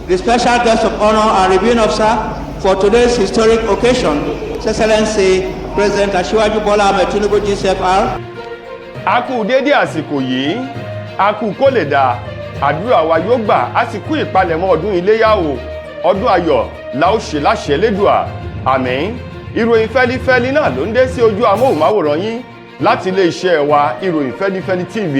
The special guest of honor and reviewing officer for today's historic occasion, His Excellency President Asiwaju Bola Ahmed Tinubu GCFR. A kú dédé àsìkò yìí, a kú kó lè dá, àdúrà wa yóò gbà, a sì kú ìpalẹ̀mọ́ ọdún iléyá o, ọdún ayọ̀ la ó ṣe láṣẹ Elédùà, àmín. Ìròyìn fẹ́lifẹ́li náà ló ń dé sí ojú amóhùnmáwòrán yín láti ilé-iṣẹ́ wa ìròyìn fẹ́lifẹ́li TV.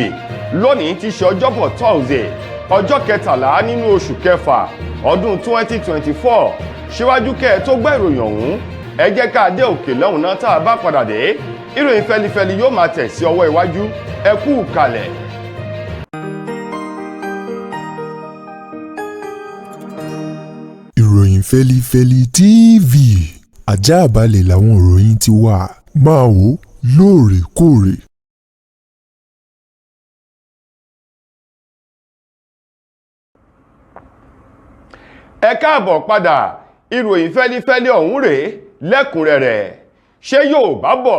Lónìí ti ṣe ọjọ́bọ̀ Thursday, ọjọ́ kẹtàlá nínú oṣù kẹfà ọdún 2024. Síwájú kẹ́ tó gbọ́ ìròyìn ọ̀hún, ẹ jẹ́ ká dé òkè lọ́hùn náà tá a bá padà dé. Ìròyìn fẹ́lifẹ́li yóò máa tẹ̀ sí ọwọ́ iwájú, ẹ kú kalẹ̀. Ìròyìn Feli-feli TV, àjààbálẹ̀ làwọn ìròyìn ti wà, máa wò lóòrèkóòrè. Ẹ káàbọ̀ padà, ìròyìn fẹ́lifẹ́li ọ̀hún rèé lẹ́kùnrẹ́rẹ́. Ṣé Yorùbá bọ̀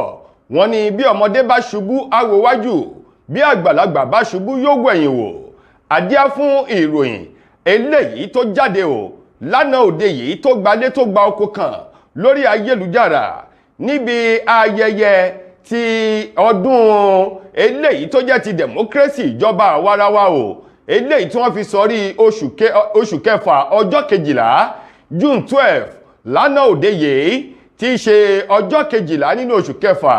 wọ́n ní bí ọmọdé bá ṣubú á wo wájú, bí àgbàlagbà bá ṣubú yóò wẹ̀yìn wò. Àdíá fún ìròyìn eléyìí tó jáde o lánàá òde yìí tó gbalé tó gba oko kan lórí ayélujára níbi ayẹyẹ ti ọdún eléyìí tó jẹ́ ti democracy ìjọba àwarawa o eléyìí tí wọ́n fi sọrí oṣù kẹfà ọjọ́ kejìlá June 12 lánàá òde yìí tí í ṣe ọjọ́ kejìlá nínú oṣù kẹfà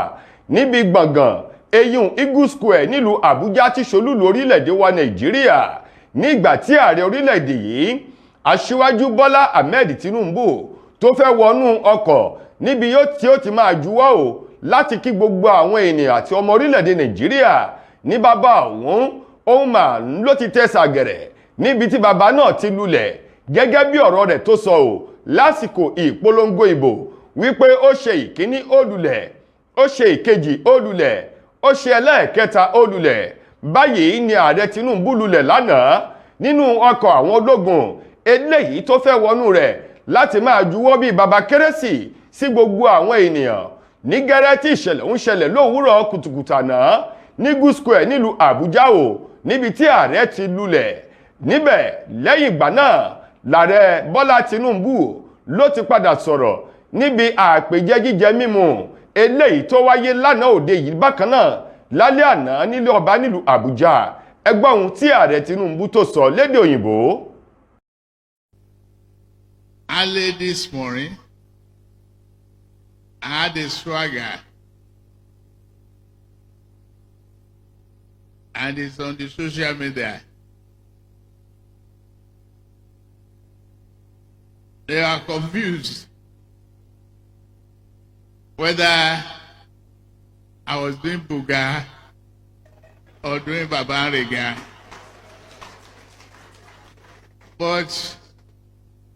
níbi gbọ̀ngàn eyín Eagle Square nílùú Àbújá tí ṣolúlu orílẹ̀-èdè wa Nàìjíríà nígbà tí ààrẹ orílẹ̀-èdè yìí Aṣíwájú Bọ́lá Ahmed Tinubu tó fẹ́ wọnú ọkọ̀ níbi tí ó ti máa juwọ́ o láti kí gbogbo àwọn ènìyàn àti ọmọ orílẹ̀-èdè Nàìjíríà ní bàbá òun mà ló ti tẹ̀sà gẹ̀rẹ̀ níbi tí bàbá náà ti lulẹ̀ gẹ́gẹ́ bí ọ̀rọ̀ rẹ̀ tó sọ o lásìkò ìpolongo ìbò wípé ó ṣe ìkíní ó lulẹ̀, ó ṣe ìkejì ó lulẹ̀, ó ṣe ẹlẹ́ẹ̀kẹta ó lulẹ̀. Báyìí ni ààrẹ Tinubu lulẹ̀ lánàá nínú ọkọ̀ àwọn ológun eléyìí tó fẹ́ wọnú rẹ̀ láti máa juwọ́ bí baba kérésì sí gbogbo àwọn ènìyàn ní gẹ́rẹ́ tí ìṣẹ̀lẹ̀ ń ṣẹlẹ̀ lówùúrọ̀ kùtùkùtù àná ní Eagle Square nílùú Àbújá o níbi tí ààrẹ ti lulẹ̀. Níbẹ̀ lẹ́yìn ìgbà náà lààrẹ Bọ́lá Tinubu ló ti padà sọ̀rọ̀ níbi àpèjẹ jíjẹ mímu eléyìí tó wáyé lánàá òde yìí bákan náà lálẹ́ àná nílé ọba nílùú Àbújá. Ẹ gbọ́ ohun tí ààrẹ Tinubu tó sọ lédè òyìnbó. Early this morning, I had a swagger, and it's on the social media. They are confused whether I was doing Buga or doing Babanriga. But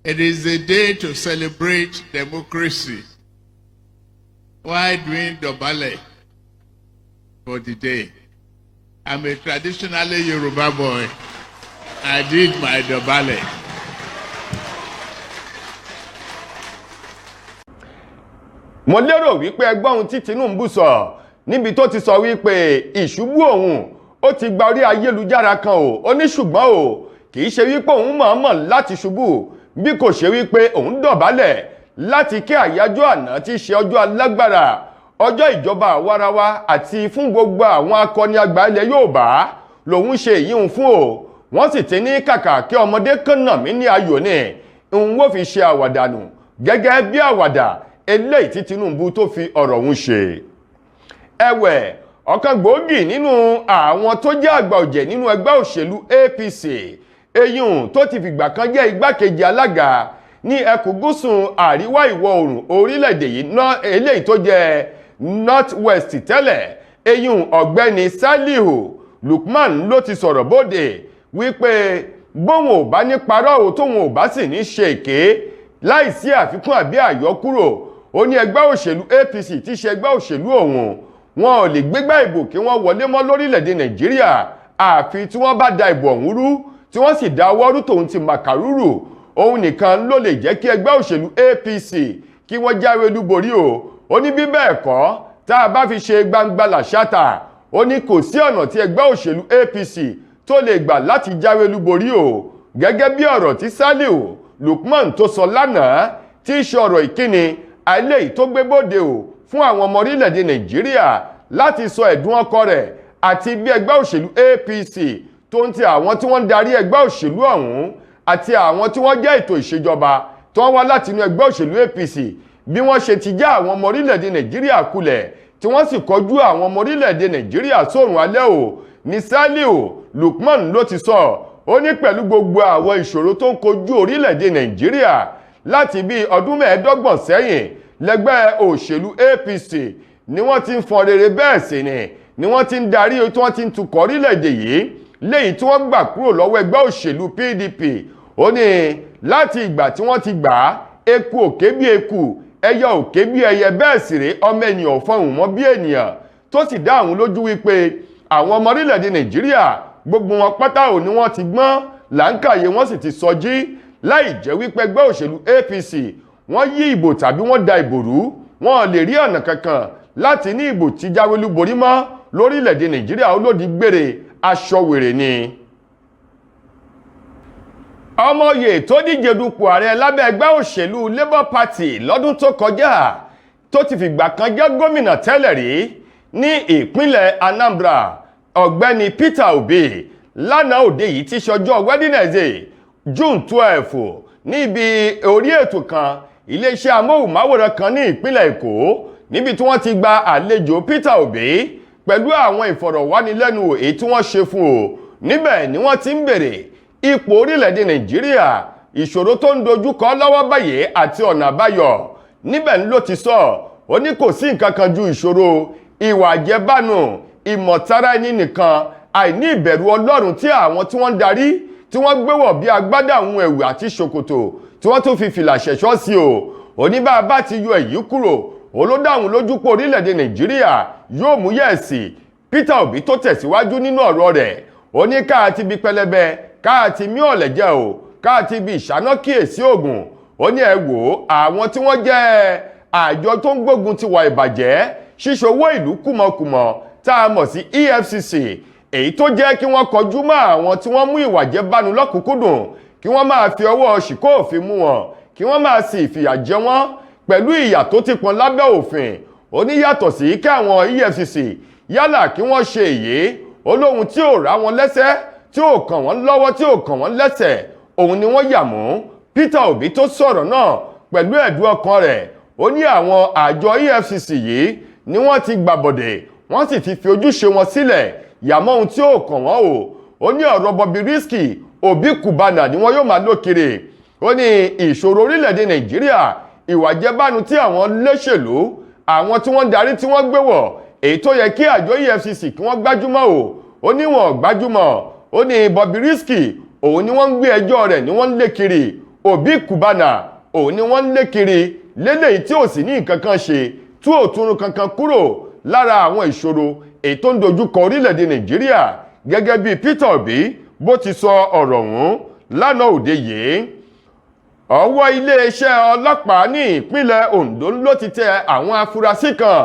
it is a day to celebrate democracy while doing Dobale for the day. I'm a traditionally Yoruba boy. I did my Dobale. Mo lérò wípé ẹ gbọ́ ohun tí Tinubu sọ níbi tó ti sọ wípé ìṣubú òun ó ti gba orí ayélujára kan o, ó ní ṣùgbọ́n o kì í ṣe wípé òun mọ̀ọ́mọ̀ láti ṣubú bí kò ṣe wípé òun dọ̀bálẹ̀ láti kí àyájọ́ àná tí ṣe ọjọ́ alágbára, ọjọ́ ìjọba àwarawa àti fún gbogbo àwọn akọni àgbà ilẹ̀ Yorùbá lòun ṣe èyí fún o. Wọ́n sì ti ní kàkà kí ọmọdé kan nà mí ní ayò ní òun ó fi ṣe àwàdànù gẹ́gẹ́ bí àwàdà eléyìí tí Tinubu tó fi ọ̀rọ̀ òun ṣe. Ẹ̀wẹ̀ ọ̀kan gbòógì nínú àwọn tó jẹ́ àgbà ọ̀jẹ̀ nínú ẹgbẹ́ òṣèlú APC eyín tó ti fìgbà kan jẹ́ igbákejì alága ní ẹkùn gúúsù àríwá ìwọ̀ oòrùn orílẹ̀-èdè yìí eléyìí tó jẹ́ North West tẹ́lẹ̀ eyín ọ̀gbẹ́ni Salihu Lukman ló ti sọ̀rọ̀ bóde wípé bóun ò bá ní parọ́ ò tóun ò bá sì ní ṣe èké láìsí àfikún àbí àyọkúrò. Ó ní ẹgbẹ́ òṣèlú APC tí ṣe ẹgbẹ́ òṣèlú òun wọn ò lè gbégbá ìbò kí wọ́n wọlé mọ́ lórílẹ̀-èdè Nàìjíríà àfi tí wọ́n bá da ìbò ọ̀hún rú tí wọ́n sì da ọwọ́ rú tòun ti màkàrúrù. Òun nìkan ló lè jẹ́ kí ẹgbẹ́ òṣèlú APC kí wọ́n jáwé olúborí o. Ó ní bí bẹ́ẹ̀ kọ́ tá a bá fi ṣe gbangba làṣàtà ó ní kò sí ọ̀nà tí ẹgbẹ́ òṣèlú APC tó lè gbà láti jáwé olúborí o. gẹ́gẹ́ bí ọ̀rọ̀ tí Saliu Lukman tó sọ lánàá tí í ṣe ọ̀rọ̀ ìkíni eléyìí tó gbé bóde o fún àwọn ọmọ orílẹ̀-èdè Nàìjíríà láti sọ ẹ̀dùn ọkàn rẹ̀ àti bí ẹgbẹ́ òṣèlú APC tó ń ti àwọn tí wọ́n ń darí ẹgbẹ́ òṣèlú ọ̀hún àti àwọn tí wọ́n jẹ́ ètò ìṣèjọba tó ń wá láti inú ẹgbẹ́ òṣèlú APC bí wọ́n ṣe ti já àwọn ọmọ orílẹ̀-èdè Nàìjíríà kulẹ̀ tí wọ́n sì kọjú àwọn ọmọ orílẹ̀-èdè Nàìjíríà sórun alẹ́ o ní Saliu Lukman ló ti sọ ó ní pẹ̀lú gbogbo àwọn ìṣòro tó ń kojú orílẹ̀-èdè Nàìjíríà láti bí ọdún 25 sẹ́yìn lẹ́gbẹ́ òṣèlú APC ni wọ́n ti ń fọn rere bẹ́ẹ̀ sì ni wọ́n ti ń darí tí wọ́n ti ń tukọ̀ orílẹ̀-èdè yìí léyìí tí wọ́n gbà kúrò lọ́wọ́ ẹgbẹ́ òṣèlú PDP ó ní láti ìgbà tí wọ́n ti gbà á eku òkè bí eku ẹyẹ òkè bí ẹyẹ bẹ́ẹ̀ sì rèé ọmọ ènìyàn fọhùn mọ́ bí ènìyàn tó sì dá àwọn lójú wípé àwọn ọmọ orílẹ̀-èdè Nàìjíríà gbogbo wọn pátá ò ní wọ́n ti gbọ́n làǹkàyè wọ́n sì ti sọjí láì jẹ́ wípé ẹgbẹ́ òṣèlú APC wọ́n yí ìbò tàbí wọ́n da ìbò rú wọn lè rí ọ̀nà kankan láti ní ìbò tí jáwélúborí mọ́ lórílẹ̀-èdè Nàìjíríà olódi gbére aṣọ wèrè ni. ọmọye tó díje dupò ààrẹ lábẹ́ ẹgbẹ́ òṣèlú Labour Party lọ́dún tó kọjá tó ti fìgbà kan jẹ́ gómìnà tẹ́lẹ̀ rí ní ìpínlẹ̀ Anambra ọ̀gbẹ́ni Peter Obi lánàá òde yìí ti ṣọjọ́ Wednesday June 12 níbi orí ètò kan iléeṣẹ́ amóhùnmáwòrán kan ní ìpínlẹ̀ Èkó níbi tí wọ́n ti gba àlejò Peter Obi pẹ̀lú àwọn ìfọ̀rọ̀wánilẹ́nuwò èyí tí wọ́n ṣe fún o níbẹ̀ ni wọ́n ti ń bèrè ipò orílẹ̀-èdè Nàìjíríà ìṣòro tó ń dojúkọ lọ́wọ́ báyìí àti ọ̀nà àbáyọ níbẹ̀ ló ti sọ ó ní kò sí nǹkan kan ju ìṣòro ìwà àjẹbánu ìmọ̀tara ẹni nìkan àìní ìbẹ̀rù Ọlọ́run tí àwọn tí wọ́n ń darí tí wọ́n gbéwọ̀ bí agbádá àwọn ẹ̀wù àti ṣòkòtò tí wọ́n tún fi fìlà ṣẹ̀ṣọ́ sí o oníbà bá ti yọ èyí kúrò olódàhùn lójú pé orílẹ̀-èdè Nàìjíríà yóò mú yẹ̀sì Peter Obi tó tẹ̀síwájú nínú ọ̀rọ̀ rẹ̀ ó ní káàtì bí pẹlẹbẹ káàtì mí ọ̀lẹ́jẹ̀ o káàtì bí ìṣáná kíyèsí ògùn ó ní ẹ wò àwọn tí wọ́n jẹ́ àjọ tó ń gbógun ti wà ìbàjẹ́ ṣíṣowó ìlú kùmọ̀kùmọ̀ tá a mọ̀ sí EFCC èyí tó jẹ́ kí wọ́n kọjú mọ́ àwọn tí wọ́n mú ìwà jẹbánu lọ́kùnkúndùn kí wọ́n máa fi ọwọ́ ṣìkó òfin mú wọn kí wọ́n máa sì fìyà jẹ wọ́n pẹ̀lú ìyà tó ti pọn lábẹ́ òfin ó ní yàtọ̀ sí kí àwọn EFCC yálà kí wọ́n ṣe èyí olóhun tí ò rá wọn lẹ́sẹ̀ tí ò kàn wọ́n lọ́wọ́ tí ò kàn wọ́n lẹ́sẹ̀ òun ni wọ́n yà mú Peter Obi tó sọ̀rọ̀ náà pẹ̀lú ẹ̀dùn ọkàn rẹ̀ ó ní àwọn àjọ EFCC yìí ni wọ́n ti gbàbọ̀dẹ̀ wọ́n sì ti fi ojúṣe wọn sílẹ̀ yàmọ́ ohun tí ó kàn wọ́n o ó ní ọ̀rọ̀ Bobrisky Obi Cubana ni wọ́n yóò máa lókèrè ó ní ìṣòro orílẹ̀-èdè Nàìjíríà ìwà jẹbánu tí àwọn lẹ́ṣèlú àwọn tí wọ́n darí tí wọ́n gbé wọ̀ èyí tó yẹ kí àjọ EFCC kí wọ́n gbájúmọ́ o ó ní wọn gbájúmọ́ ó ní Bobrisky òun ni wọ́n ń gbé ẹjọ́ rẹ̀ ni wọ́n ń lé kiri Obi Cubana òun ni wọ́n ń lé kiri lélẹ́yìí tí ò sì ní nǹkan kan ṣe tí ò túnrun kankan kúrò lára àwọn ìṣòro èyí tó ń dojúkọ orílẹ̀-èdè Nàìjíríà gẹ́gẹ́ bí Peter Obi bó ti sọ ọ̀rọ̀ ọ̀hún lánàá òde yìí ọwọ́ iléeṣẹ́ ọlọ́pàá ní ìpínlẹ̀ Ondo ló ti tẹ àwọn afurasí kan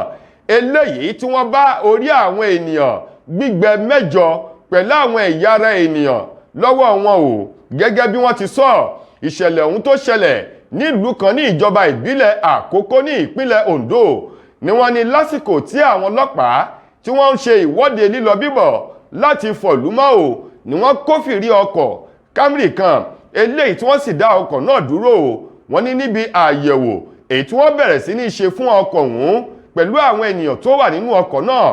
eléyìí tí wọ́n bá orí àwọn ènìyàn gbígbẹ 8 pẹ̀lú àwọn ẹ̀yà ara ènìyàn lọ́wọ́ wọn o gẹ́gẹ́ bí wọ́n ti sọ ìṣẹ̀lẹ̀ ọ̀hún tó ṣẹlẹ̀ nílùú kan ní ìjọba ìbílẹ̀ Àkókó ní ìpínlẹ̀ Ondo ni wọ́n ní lásìkò tí àwọn ọlọ́pàá tí wọ́n ń ṣe ìwọ́de lílọ bíbọ̀ láti fọ̀lúmọ́ o ni wọ́n kófìrí ọkọ̀ Camry kan eléyìí tí wọ́n sì dá ọkọ̀ náà dúró o wọ́n ní níbi àyẹ̀wò èyí tí wọ́n bẹ̀rẹ̀ sí ní ṣe fún ọkọ̀ ọ̀hún pẹ̀lú àwọn ènìyàn tó wà nínú ọkọ̀ náà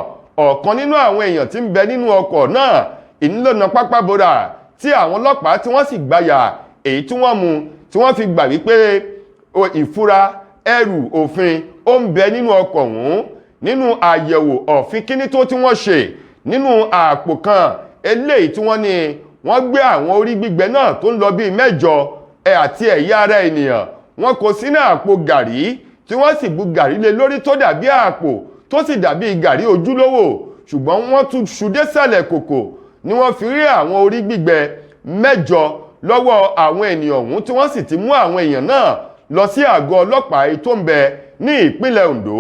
ọ̀kan nínú àwọn èèyàn tí ń bẹ nínú ọkọ̀ náà ìnílọ́nà pápá bora tí àwọn ọlọ́pàá tí wọ́n sì gbàyà èyí tí wọ́n mú tí wọ́n fi gbà wípé ìfura ẹrù òfin ó ń bẹ nínú ọkọ̀ ọ̀hún nínú àyẹ̀wò òfin kíní tó tí wọ́n ṣe nínú àpò kan eléyìí tí wọ́n ní wọ́n gbé àwọn orí gbígbẹ náà tó ń lọ bíi 8 àti ẹ̀yà ara ènìyàn wọ́n kó sínú àpò gàrí tí wọ́n sì bu gàrí lé lórí tó dàbí àpò tó sì dàbí gàrí ojúlówó ṣùgbọ́n wọ́n tún ṣudé sàlẹ̀ kòkò ni wọ́n fi rí àwọn orí gbígbẹ 8 lọ́wọ́ àwọn ènìyàn ọ̀hún tí wọ́n sì ti mú àwọn èèyàn náà lọ sí àgọ́ ọlọ́pàá tó ń bẹ ní ìpínlẹ̀ Ondo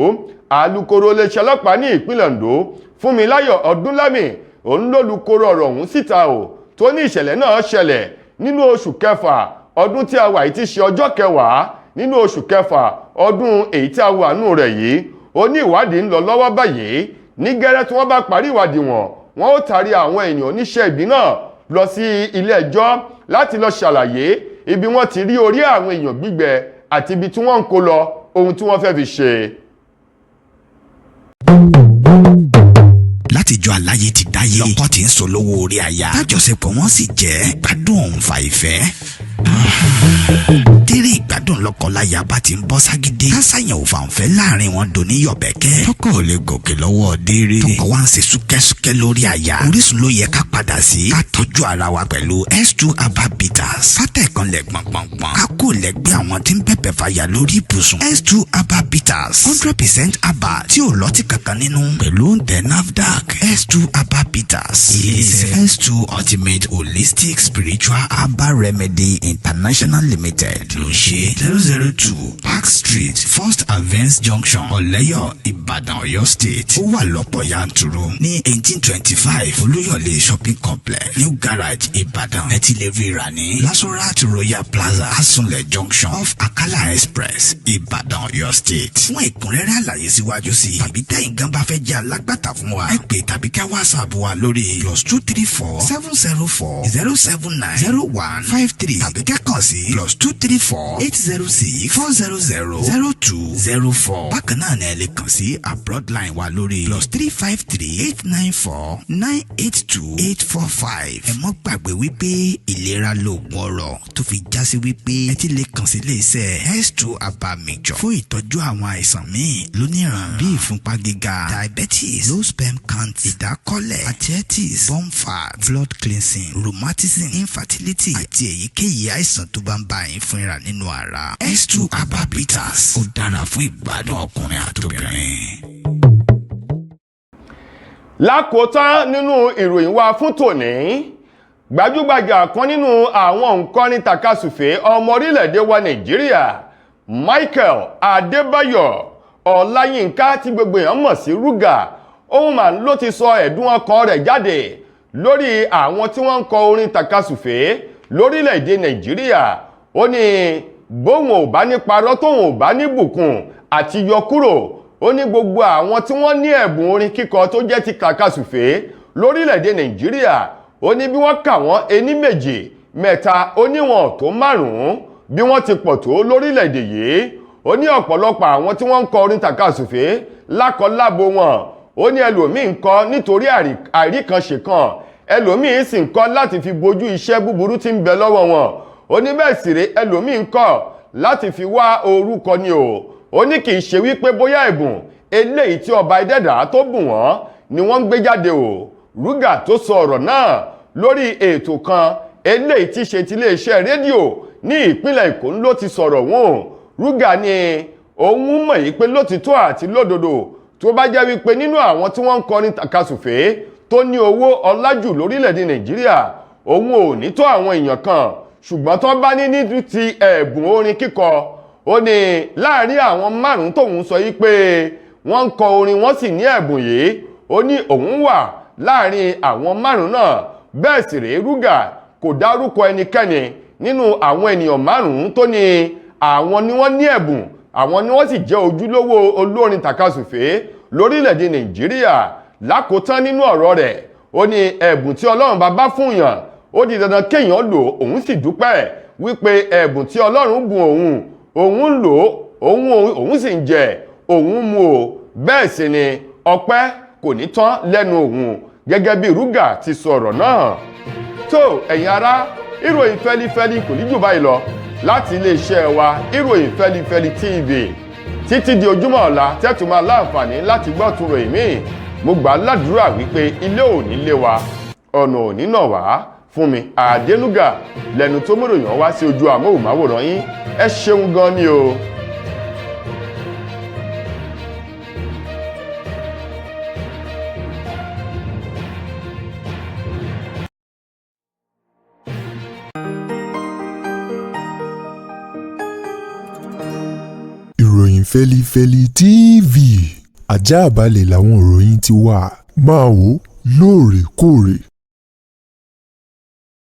alukoro iléeṣẹ́ ọlọ́pàá ní ìpínlẹ̀ Ondo Fúnmiláyọ̀ Ọdúnlámì òun lólukoro ọ̀rọ̀ ọ̀hún síta o tó ní ìṣẹ̀lẹ̀ náà ṣẹlẹ̀ nínú oṣù kẹfà ọdún tí a wà yìí ti ṣe ọjọ́ kẹwàá nínú oṣù kẹfà ọdún èyí tí a wà nù rẹ̀ yìí ó ní ìwádìí ń lọ lọ́wọ́ báyìí ní gẹ́rẹ́ tí wọ́n bá parí ìwádìí wọn ó taari àwọn ènìyàn oníṣẹ́ ibi náà lọ sí ilé ẹjọ́ láti lọ ṣàlàyé ibi wọ́n ti rí orí àwọn èèyàn gbígbẹ àti ibi tí wọ́n ń kó lọ ohun tí wọ́n fẹ́ fi ṣe. látijọ́ aláyé ti dáyé lọ́kọ́ tí ń sọ lówó orí aya tájọṣepọ̀ wọn sì jẹ́ gbádùn òǹfà ìfẹ́. Déré ìgbádùn lọ́kọláya bá ti ń bọ́ ságídé kásáyàn òfàǹfẹ́ láàrin wọn dò ní yọ̀bẹ̀kẹ́ tọkọ ò lè gòkè lọ́wọ́ déré tọkọ wá ń ṣe súkẹ́súkẹ́ lórí aya Orísun ló yẹ ká padà sí ká tọ́jú ara wa pẹ̀lú S2 herbal bitters fátẹ̀ kan lẹ̀ gbọ̀ngbọ̀ngbọ̀n ká kó lẹ́gbẹ́ àwọn tí ń bẹ̀bẹ̀ fàyà lórí ibùsùn S2 herbal bitters 100% herbal tí ò lọ́tì kankan nínú pẹ̀lú the NAFDAC S2 herbal bitters ilé-iṣẹ́ S2 ultimate holistic spiritual herbal remedy international limited ló ṣe 002 Park Street First Avance Junction Ọ̀lẹ́yọ̀ Ìbàdàn Ọ̀yọ́ State ó wà lọ́pọ̀ yanturu ní 1825 Olúyọ̀lé shopping complex New Garage Ìbàdàn ẹ ti lè rí rà ní Lasorat Royal Plaza Asunlẹ̀ Junction off Akala Express Ìbàdàn Ọ̀yọ́ State. Fún ẹ̀kúnrẹ́rẹ́ àlàyé síwájú sí tàbí tẹ̀yin gan bá fẹ́ jẹ́ alágbàtà fún wa ẹ pè tàbí ká WhatsApp wa lórí +234 704 079 0153 tàbí ká kàn sí +234 806 400 0204. Bákan náà ni ẹ lè kàn sí abroad line wa lórí +353 894 982 845. ẹ mọ́ gbàgbé wípé ìlera lóògùn ọrọ̀ tó fi já sí wípé ẹ ti lè kàn sí iléeṣẹ́ S2 herbal mixture fún ìtọ́jú àwọn àìsàn míì lóníran bíi ìfúnpá gíga diabetes low sperm count ìdákọ́lẹ̀ arthritis bone fat blood cleansing rheumatism infertility àti èyíkéyìí àìsàn tó bá ń bá yín fúnra nínú ara. S2 herbal bitters ó dára fún ìgbádùn ọkùnrin àtobìnrin. Lákòótán nínú ìròyìn wa fún tòní gbajúgbajà kan nínú àwọn òǹkọrin takasùfé ọmọ orílẹ̀-èdè wa Nàìjíríà Michael Adébáyọ̀ Ọláyínká tí gbogbo èèyàn mọ̀ sí Rúgà òun mà ló ti sọ ẹ̀dùn ọkàn rẹ̀ jáde lórí àwọn tí wọ́n ń kọ orin takasùfé lórílẹ̀-èdè Nàìjíríà. Ó ní bóun ò bá ní parọ́ tóun ò bá ní bùkún àti yọ kúrò ó ní gbogbo àwọn tí wọ́n ní ẹ̀bùn orin kíkọ tó jẹ́ ti takasùfé lórílẹ̀-èdè Nàìjíríà ó ní bí wọ́n kà wọ́n ení méjì mẹ́ta ó ní wọn tó márùn-ún bí wọ́n ti pọ̀ tó lórílẹ̀-èdè yìí. Ó ní ọ̀pọ̀lọpọ̀ àwọn tí wọ́n ń kọ orin takasùfé lákọlábo wọn ó ní ẹlòmíì ń kọ nítorí àríkànṣe kan ẹlòmíì sì ń kọ láti fi bojú iṣẹ́ búburú tí ń bẹ lọ́wọ́ wọn. Ó ní bẹ́ẹ̀ sì rèé ẹlòmíì ń kọ láti fi wá orúkọ ni ó ní kì í ṣe wípé bóyá ẹ̀bùn eléyìí tí ọba Ẹdẹ́dàá tó bùn wọ́n ni wọ́n ń gbé jáde Rúgà tó sọ ọ̀rọ̀ náà lórí ètò kan eléyìí tí ṣe ti iléeṣẹ́ rédíò ní ìpínlẹ̀ Èkó ló ti sọ̀rọ̀ wọn. Rúgà ni òun mọ̀ yìí pé lótìtọ́ àti lódodo tó bá jẹ́ wípé nínú àwọn tí wọ́n ń kọrin takasùfé tó ní owó ọlájù lórílẹ̀-èdè Nàìjíríà òun ò ní tó àwọn èèyàn kan ṣùgbọ́n tó bá ní ti ẹ̀bùn orin kíkọ ó ní láàrin àwọn márùn-ún tóun sọ yìí pé wọ́n ń kọ orin wọ́n sì ní ẹ̀bùn yìí ó ní òun wà láàrin àwọn márùn-ún náà. Bẹ́ẹ̀ sì rèé Rúgà kò dárúkọ ẹnikẹ́ni nínú àwọn ènìyàn márùn-ún tó ní àwọn ni wọ́n ní ẹ̀bùn àwọn ni wọ́n sì jẹ́ ojúlówó olórin takasùfé lórílẹ̀-èdè Nàìjíríà. Lákòótán nínú ọ̀rọ̀ rẹ̀ ó ní ẹ̀bùn tí Ọlọ́run bá bá fún yàn ó di dandan kéèyàn lò òun sì dúpẹ́ wípé ẹ̀bùn tí Ọlọ́run bùn òun lò òun sì ń jẹ òun mu bẹ́ẹ̀ sì ni ọpẹ́ kò ní tán lẹ́nu òun gẹ́gẹ́ bí Rúgà ti sọ̀rọ̀ náà. tó ẹ̀yin ará ìròyìn Feli-feli kò ní jù báyìí lọ láti iléeṣẹ́ wa ìròyìn Feli-feli TV títí di ojúmọ́ ọ̀la tẹ́tù máa láǹfààní láti gbọ́ tún ròyìn míì. Mo gbà ládùúrà wípé ilé ò ní lé wa ọ̀nà ò ní nà wá. Fún mi Àdénúgà lẹ́nu tó mọ̀ròyìn wá sí ojú àmóhùnmáwòrán yín ẹ ṣeun gan ni o. Ìròyìn Feli-feli TV àjààbálẹ̀ làwọn ìròyìn ti wà máa wò lóòrèkóòrè.